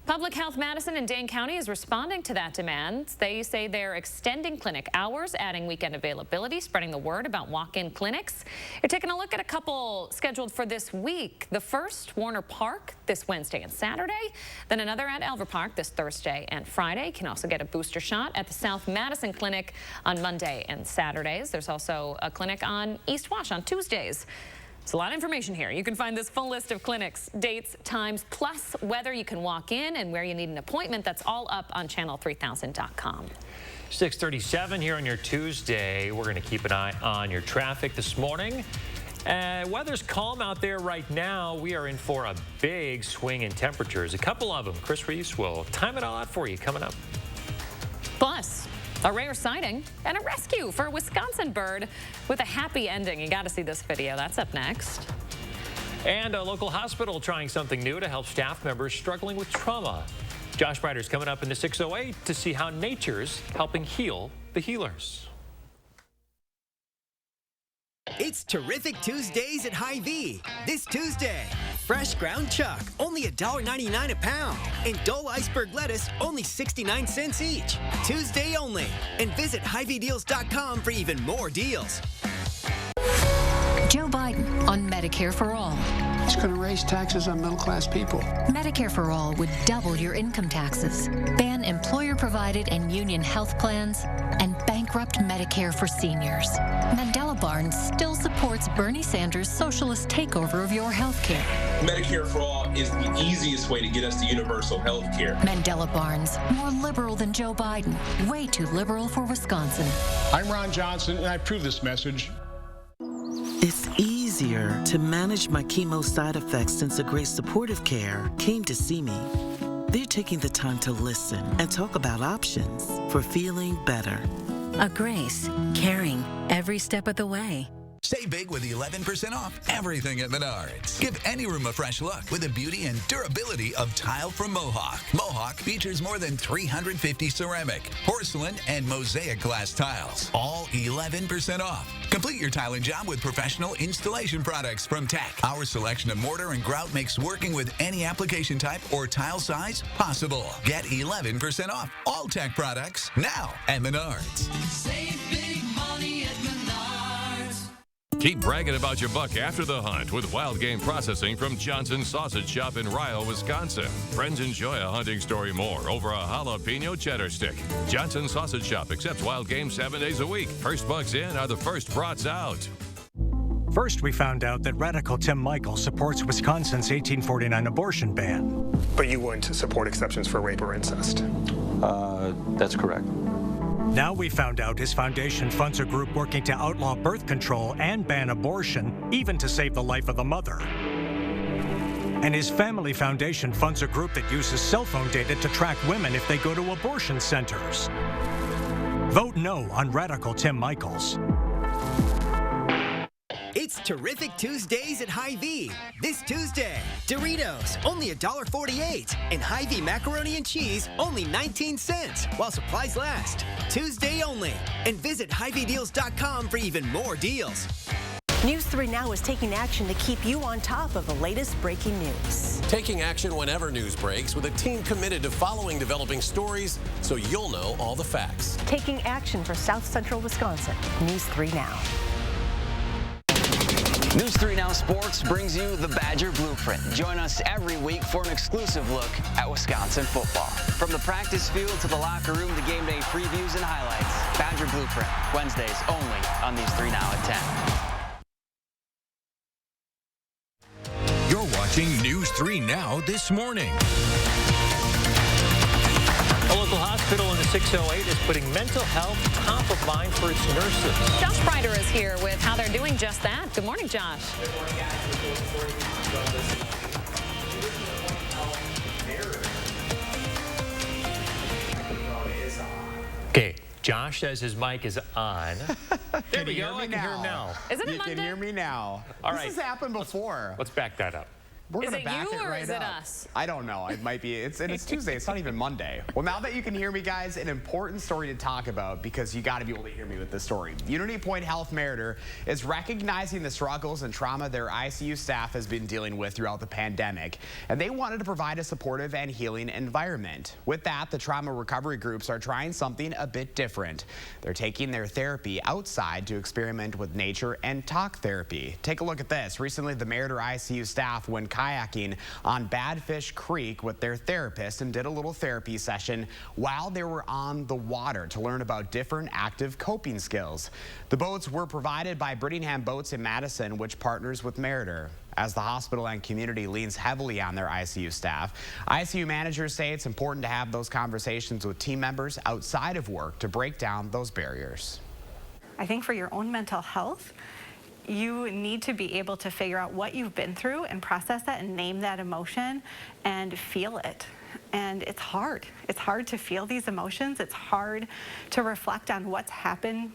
Public Health Madison and Dane County is responding to that demand. They say they're extending clinic hours, adding weekend availability, spreading the word about walk-in clinics. You're taking a look at a couple scheduled for this week. The first, Warner Park, this Wednesday and Saturday. Then another at Elver Park this Thursday and Friday. You can also get a booster shot at the South Madison Clinic on Monday and Saturdays. There's also a clinic on East Wash on Tuesdays. It's a lot of information here. You can find this full list of clinics, dates, times, plus whether you can walk in and where you need an appointment. That's all up on channel3000.com. 6:37 here on your Tuesday. We're going to keep an eye on your traffic this morning. Weather's calm out there right now. We are in for a big swing in temperatures. A couple of them. Chris Reese will time it all out for you coming up. Plus, A rare sighting and a rescue for a Wisconsin bird with a happy ending. You got to see this video. That's up next. And a local hospital trying something new to help staff members struggling with trauma. Josh Breider's coming up in the 608 to see how nature's helping heal the healers. It's Terrific Tuesdays at Hy-Vee. This Tuesday, fresh ground chuck, only $1.99 a pound. And Dole iceberg lettuce, only 69 cents each. Tuesday only. And visit HyVeeDeals.com for even more deals. Joe Biden on Medicare for All. It's going to raise taxes on middle-class people. Medicare for All would double your income taxes, ban employer-provided and union health plans, and bankrupt Medicare for seniors. Mandela Barnes still supports Bernie Sanders' socialist takeover of your health care. Medicare for All is the easiest way to get us to universal health care. Mandela Barnes, more liberal than Joe Biden, way too liberal for Wisconsin. I'm Ron Johnson, and I approve this message. It's easier to manage my chemo side effects since a great supportive care came to see me. They're taking the time to listen and talk about options for feeling better. A Grace, caring every step of the way. Save big with 11% off everything at Menards. Give any room a fresh look with the beauty and durability of tile from Mohawk. Mohawk features more than 350 ceramic, porcelain, and mosaic glass tiles, all 11% off. Complete your tiling job with professional installation products from Tech. Our selection of mortar and grout makes working with any application type or tile size possible. Get 11% off all Tech products now at Menards. Save big money at Menards. Keep bragging about your buck after the hunt with wild game processing from Johnson's Sausage Shop in Ryle, Wisconsin. Friends enjoy a hunting story more over a jalapeno cheddar stick. Johnson's Sausage Shop accepts wild game 7 days a week. First bucks in are the first brats out. First, we found out that radical Tim Michaels supports Wisconsin's 1849 abortion ban. But you wouldn't support exceptions for rape or incest? That's correct. Now we found out his foundation funds a group working to outlaw birth control and ban abortion, even to save the life of the mother. And his family foundation funds a group that uses cell phone data to track women if they go to abortion centers. Vote no on radical Tim Michaels. It's Terrific Tuesdays at Hy-Vee. This Tuesday, Doritos, only $1.48. And Hy-Vee macaroni and cheese, only 19 cents, while supplies last. Tuesday only. And visit HyVeeDeals.com for even more deals. News 3 Now is taking action to keep you on top of the latest breaking news. Taking action whenever news breaks with a team committed to following developing stories so you'll know all the facts. Taking action for South Central Wisconsin. News 3 Now. News 3 Now Sports brings you the Badger Blueprint. Join us every week for an exclusive look at Wisconsin football. From the practice field to the locker room to game day previews and highlights. Badger Blueprint, Wednesdays only on News 3 Now at 10. You're watching News 3 Now this morning. A local hospital in the 608 is putting mental health top of mind for its nurses. Josh Breider is here with how they're doing just that. Good morning, Josh. Good morning, guys. Okay, Josh says his mic is on. There we go. I can hear him now. Isn't it You Monday? can hear me now. All right. This has happened before. Let's back that up. We're Is gonna it back you it or right is it up. us? I don't know. It might be. It's Tuesday. It's not even Monday. Well, now that you can hear me, guys, an important story to talk about because you got to be able to hear me with this story. Unity Point Health Meriter is recognizing the struggles and trauma their ICU staff has been dealing with throughout the pandemic, and they wanted to provide a supportive and healing environment. With that, the trauma recovery groups are trying something a bit different. They're taking their therapy outside to experiment with nature and talk therapy. Take a look at this. Recently, the Meriter ICU staff went kayaking on Badfish Creek with their therapist and did a little therapy session while they were on the water to learn about different active coping skills. The boats were provided by Brittingham Boats in Madison, which partners with Meriter. As the hospital and community leans heavily on their ICU staff, ICU managers say it's important to have those conversations with team members outside of work to break down those barriers. I think for your own mental health, you need to be able to figure out what you've been through and process that and name that emotion and feel it. and it's hard. It's hard to feel these emotions. It's hard to reflect on what's happened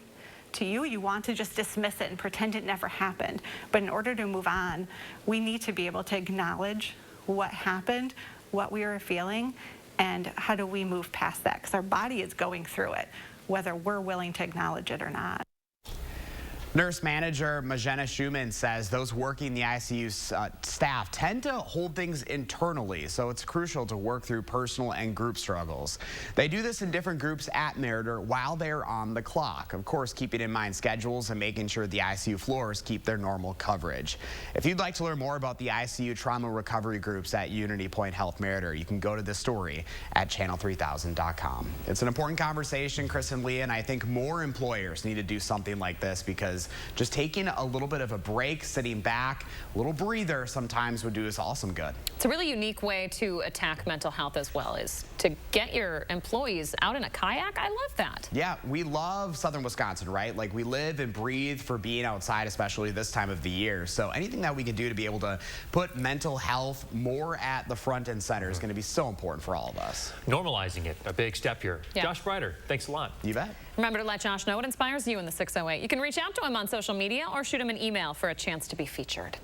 to you. You want to just dismiss it and pretend it never happened. But in order to move on, we need to be able to acknowledge what happened, what we were feeling, and how do we move past that? Because our body is going through it, whether we're willing to acknowledge it or not. Nurse manager Magena Schumann says those working the ICU staff tend to hold things internally, so it's crucial to work through personal and group struggles. They do this in different groups at Meritor while they're on the clock, of course keeping in mind schedules and making sure the ICU floors keep their normal coverage. If you'd like to learn more about the ICU trauma recovery groups at Unity Point Health Meritor, you can go to this story at channel3000.com. It's an important conversation, Chris and Leah, and I think more employers need to do something like this, because just taking a little bit of a break, sitting back, a little breather sometimes would do us all some good. It's a really unique way to attack mental health as well, is to get your employees out in a kayak. I love that. Yeah, we love Southern Wisconsin, right? Like, we live and breathe for being outside, especially this time of the year. So anything that we can do to be able to put mental health more at the front and center is going to be so important for all of us. Normalizing it, a big step here. Yeah. Josh Breider, thanks a lot. You bet. Remember to let Josh know what inspires you in the 608. You can reach out to him on social media or shoot him an email for a chance to be featured.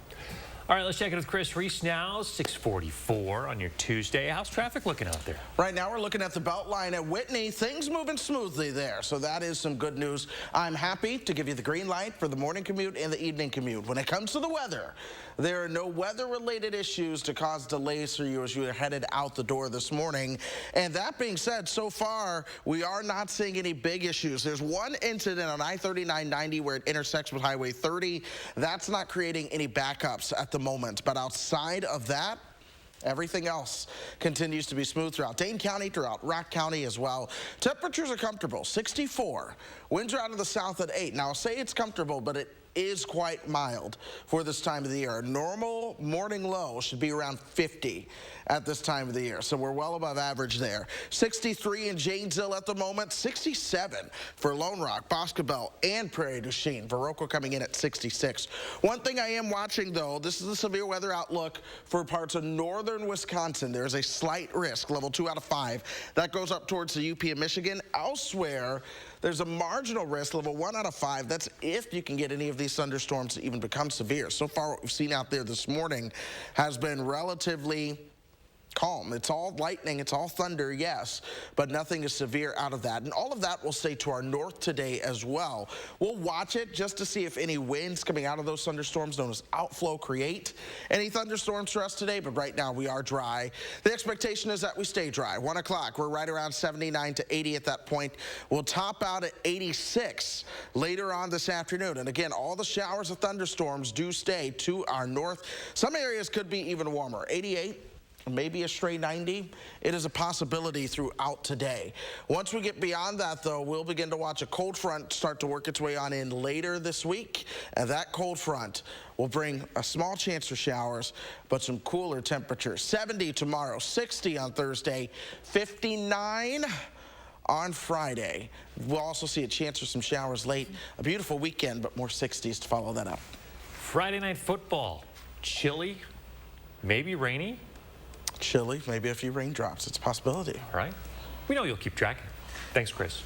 All right, let's check in with Chris Reese now, 6:44 on your Tuesday. How's traffic looking out there? Right now, we're looking at the Beltline at Whitney. Things moving smoothly there, so that is some good news. I'm happy to give you the green light for the morning commute and the evening commute. When it comes to the weather, there are no weather-related issues to cause delays for you as you are headed out the door this morning. And that being said, so far, we are not seeing any big issues. There's one incident on I-3990 where it intersects with Highway 30. That's not creating any backups at the moment. But outside of that, everything else continues to be smooth throughout Dane County, throughout Rock County as well. Temperatures are comfortable, 64. Winds are out of the south at 8. Now, I'll say it's comfortable, but it is quite mild for this time of the year. A normal morning low should be around 50 at this time of the year, so we're well above average there. 63 in Janesville at the moment, 67 for Lone Rock, Boscobel, and Prairie du Chien. Viroqua coming in at 66. One thing I am watching, though, this is the severe weather outlook for parts of northern Wisconsin. There's a slight risk, level 2 out of 5. That goes up towards the UP of Michigan. Elsewhere, there's a marginal risk, level 1 out of 5. That's if you can get any of these thunderstorms to even become severe. So far, what we've seen out there this morning has been relatively calm. It's all lightning, it's all thunder, yes, but nothing is severe out of that. And all of that will stay to our north today as well. We'll watch it just to see if any winds coming out of those thunderstorms known as outflow create any thunderstorms for us today, but right now we are dry. The expectation is that we stay dry. 1 o'clock, we're right around 79 to 80 at that point. We'll top out at 86 later on this afternoon. And again, all the showers of thunderstorms do stay to our north. Some areas could be even warmer, 88. Maybe a stray 90. It is a possibility throughout today. Once we get beyond that, though, we'll begin to watch a cold front start to work its way on in later this week. And that cold front will bring a small chance for showers, but some cooler temperatures. 70 tomorrow, 60 on Thursday, 59 on Friday. We'll also see a chance for some showers late. A beautiful weekend, but more 60s to follow that up. Friday night football. Chilly, maybe rainy. Chilly, maybe a few raindrops. It's a possibility. All right. We know you'll keep track. Thanks, Chris.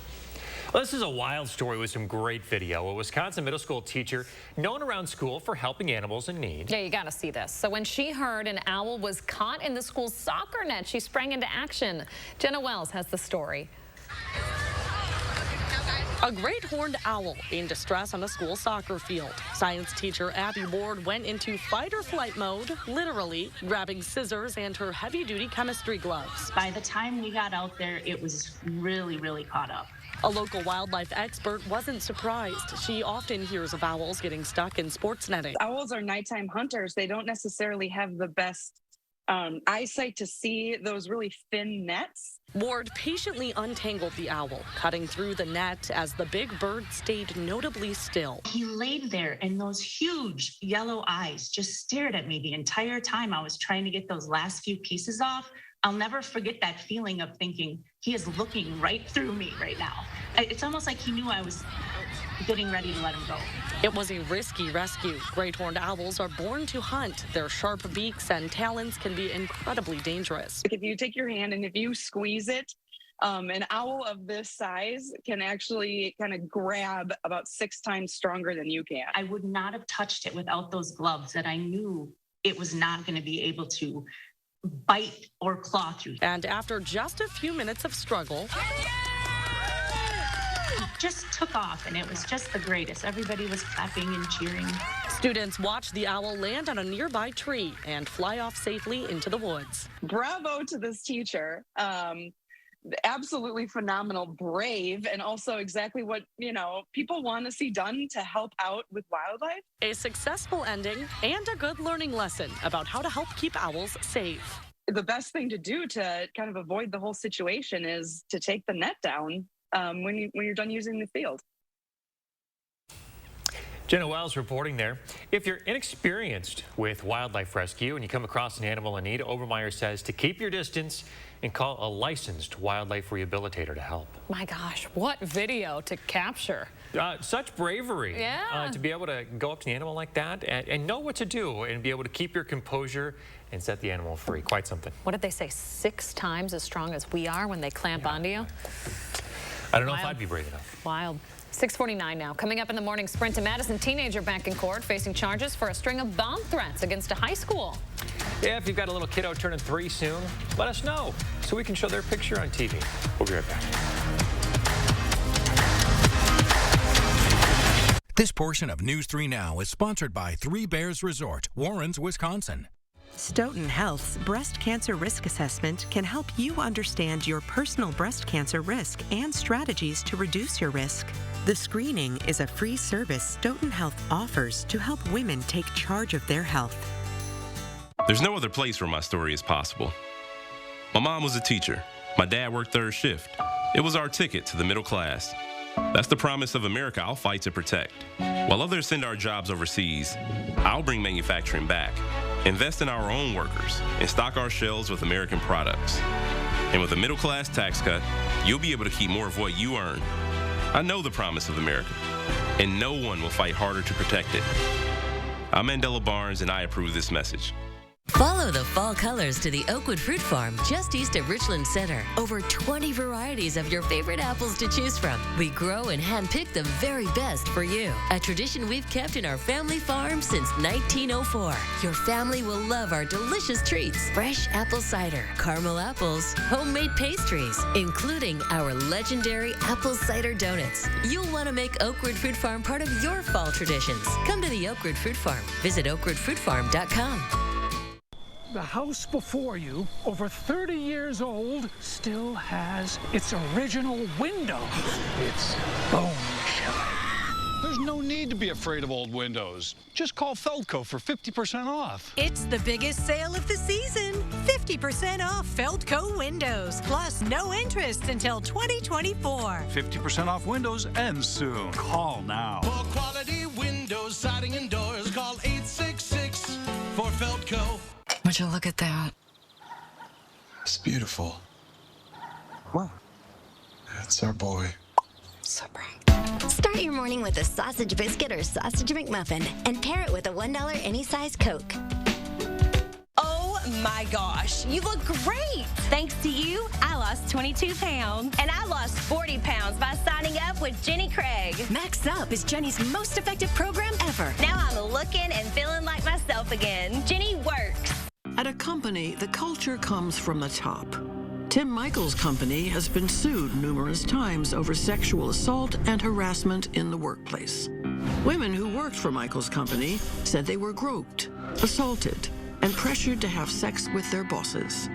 Well, this is a wild story with some great video. A Wisconsin middle school teacher known around school for helping animals in need. Yeah, you got to see this. So when she heard an owl was caught in the school's soccer net, she sprang into action. Jenna Wells has the story. A great horned owl in distress on a school soccer field. Science teacher Abby Ward went into fight or flight mode, literally grabbing scissors and her heavy-duty chemistry gloves. By the time we got out there, it was really caught up. A local wildlife expert wasn't surprised. She often hears of owls getting stuck in sports netting. Owls are nighttime hunters. They don't necessarily have the best eyesight to see those really thin nets. Ward patiently untangled the owl, cutting through the net as the big bird stayed notably still. He laid there and those huge yellow eyes just stared at me the entire time I was trying to get those last few pieces off. I'll never forget that feeling of thinking he is looking right through me right now. It's almost like he knew I was getting ready to let him go. It was a risky rescue. Great horned owls are born to hunt. Their sharp beaks and talons can be incredibly dangerous. If you take your hand and if you squeeze it, an owl of this size can actually kind of grab about 6 times stronger than you can. I would not have touched it without those gloves that I knew it was not going to be able to bite or claw through. And after just a few minutes of struggle, just took off, and it was just the greatest. Everybody was clapping and cheering. Students watched the owl land on a nearby tree and fly off safely into the woods. Bravo to this teacher. Absolutely phenomenal, brave, and also exactly what, people want to see done to help out with wildlife. A successful ending and a good learning lesson about how to help keep owls safe. The best thing to do to kind of avoid the whole situation is to take the net down when you're done using the field. Jenna Wells reporting there. If you're inexperienced with wildlife rescue and you come across an animal in need, Obermeyer says to keep your distance and call a licensed wildlife rehabilitator to help. My gosh, what video to capture. Such bravery. Yeah. To be able to go up to the animal like that and know what to do and be able to keep your composure and set the animal free. Quite something. What did they say, 6 times as strong as we are when they clamp onto you? I don't know if I'd be brave enough. Wild. 6:49 now. Coming up in the morning sprint, a Madison teenager back in court facing charges for a string of bomb threats against a high school. Yeah, if you've got a little kiddo turning 3 soon, let us know so we can show their picture on TV. We'll be right back. This portion of News 3 Now is sponsored by Three Bears Resort, Warrens, Wisconsin. Stoughton Health's Breast Cancer Risk Assessment can help you understand your personal breast cancer risk and strategies to reduce your risk. The screening is a free service Stoughton Health offers to help women take charge of their health. There's no other place where my story is possible. My mom was a teacher. My dad worked 3rd shift. It was our ticket to the middle class. That's the promise of America I'll fight to protect. While others send our jobs overseas, I'll bring manufacturing back, invest in our own workers, and stock our shelves with American products. And with a middle class tax cut, you'll be able to keep more of what you earn. I know the promise of America, and no one will fight harder to protect it. I'm Mandela Barnes, and I approve this message. Follow the fall colors to the Oakwood Fruit Farm just east of Richland Center. Over 20 varieties of your favorite apples to choose from. We grow and handpick the very best for you. A tradition we've kept in our family farm since 1904. Your family will love our delicious treats. Fresh apple cider, caramel apples, homemade pastries, including our legendary apple cider donuts. You'll want to make Oakwood Fruit Farm part of your fall traditions. Come to the Oakwood Fruit Farm. Visit oakwoodfruitfarm.com. The house before you, over 30 years old, still has its original window. It's bone chilling. There's no need to be afraid of old windows. Just call Feldco for 50% off. It's the biggest sale of the season. 50% off Feldco windows, plus no interest until 2024. 50% off windows ends soon. Call now. For quality windows, siding, and doors, call 866 for Feldco. Would you look at that? It's beautiful. Wow. That's our boy. So proud. Start your morning with a sausage biscuit or sausage McMuffin and pair it with a $1 any size Coke. Oh my gosh, you look great! Thanks to you, I lost 22 pounds. And I lost 40 pounds by signing up with Jenny Craig. Max Up is Jenny's most effective program ever. Now I'm looking and feeling like myself again. Jenny works. At a company, the culture comes from the top. Tim Michaels' company has been sued numerous times over sexual assault and harassment in the workplace. Women who worked for Michaels' company said they were groped, assaulted, and pressured to have sex with their bosses.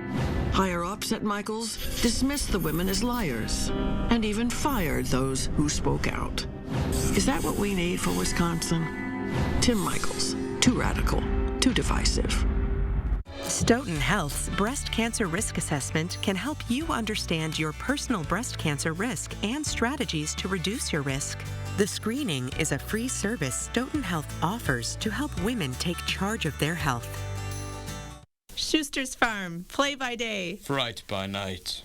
Higher-ups at Michaels dismissed the women as liars and even fired those who spoke out. Is that what we need for Wisconsin? Tim Michaels, too radical, too divisive. Stoughton Health's Breast Cancer Risk Assessment can help you understand your personal breast cancer risk and strategies to reduce your risk. The screening is a free service Stoughton Health offers to help women take charge of their health. Schuster's Farm, play by day. Fright by night.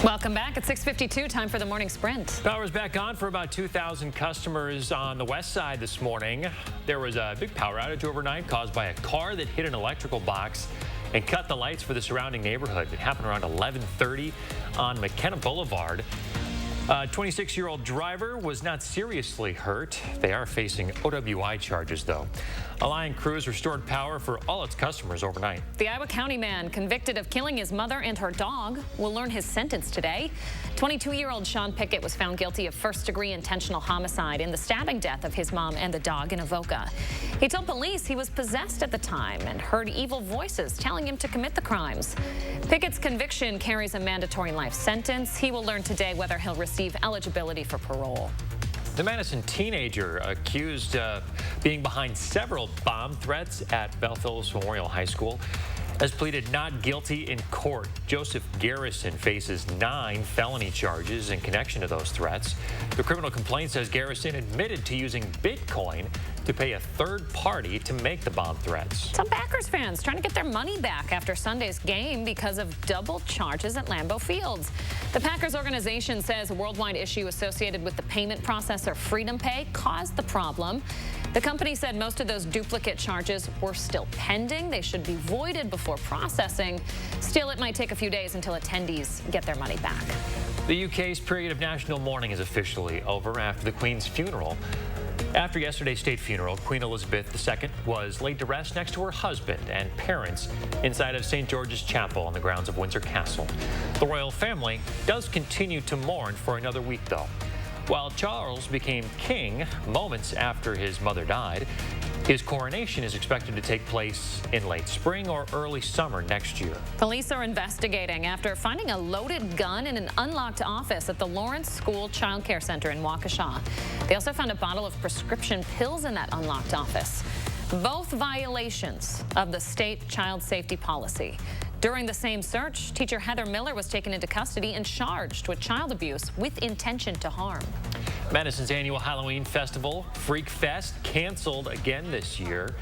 Welcome back at 6:52, time for the morning sprint. Power's back on for about 2,000 customers on the west side this morning. There was a big power outage overnight caused by a car that hit an electrical box and cut the lights for the surrounding neighborhood. It happened around 11:30 on McKenna Boulevard. A 26-year-old driver was not seriously hurt. They are facing OWI charges, though. Alliant Crews restored power for all its customers overnight. The Iowa County man convicted of killing his mother and her dog will learn his sentence today. 22-year-old Sean Pickett was found guilty of first-degree intentional homicide in the stabbing death of his mom and the dog in Avoca. He told police he was possessed at the time and heard evil voices telling him to commit the crimes. Pickett's conviction carries a mandatory life sentence. He will learn today whether he'll receive eligibility for parole. The Madison teenager accused of being behind several bomb threats at Belleville's Memorial High School has pleaded not guilty in court. Joseph Garrison faces 9 felony charges in connection to those threats. The criminal complaint says Garrison admitted to using Bitcoin to pay a third party to make the bomb threats. Some Packers fans trying to get their money back after Sunday's game because of double charges at Lambeau Fields. The Packers organization says a worldwide issue associated with the payment processor Freedom Pay caused the problem. The company said most of those duplicate charges were still pending. They should be voided before processing. Still, it might take a few days until attendees get their money back. The UK's period of national mourning is officially over after the Queen's funeral. After yesterday's state funeral, Queen Elizabeth II was laid to rest next to her husband and parents inside of St. George's Chapel on the grounds of Windsor Castle. The royal family does continue to mourn for another week, though. While Charles became king moments after his mother died, his coronation is expected to take place in late spring or early summer next year. Police are investigating after finding a loaded gun in an unlocked office at the Lawrence School Child Care Center in Waukesha. They also found a bottle of prescription pills in that unlocked office. Both violations of the state child safety policy. During the same search, teacher Heather Miller was taken into custody and charged with child abuse with intention to harm. Madison's annual Halloween festival, Freak Fest, canceled again this year.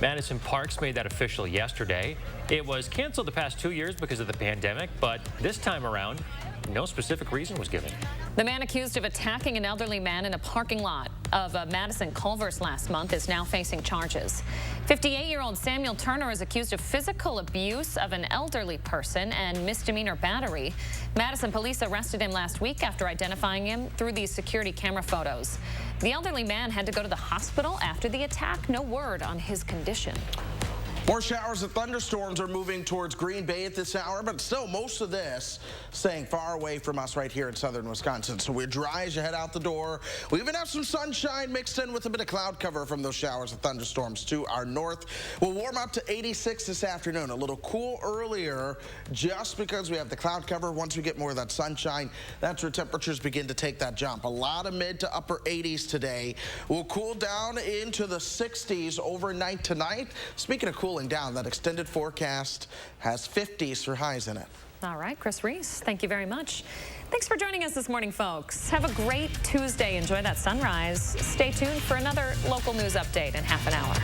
Madison Parks made that official yesterday. It was canceled the past 2 years because of the pandemic, but this time around, no specific reason was given. The man accused of attacking an elderly man in a parking lot of Madison Culver's last month is now facing charges. 58-year-old Samuel Turner is accused of physical abuse of an elderly person and misdemeanor battery. Madison police arrested him last week after identifying him through these security camera photos. The elderly man had to go to the hospital after the attack. No word on his condition. More showers and thunderstorms are moving towards Green Bay at this hour, but still most of this staying far away from us right here in southern Wisconsin. So we're dry as you head out the door. We even have some sunshine mixed in with a bit of cloud cover from those showers and thunderstorms to our north. We'll warm up to 86 this afternoon. A little cool earlier just because we have the cloud cover. Once we get more of that sunshine, that's where temperatures begin to take that jump. A lot of mid to upper 80s today. We'll cool down into the 60s overnight tonight. Speaking of cooling down, that extended forecast has 50s for highs in it. All right, Chris Reese, thank you very much. Thanks for joining us this morning, folks. Have a great Tuesday. Enjoy that sunrise. Stay tuned for another local news update in half an hour.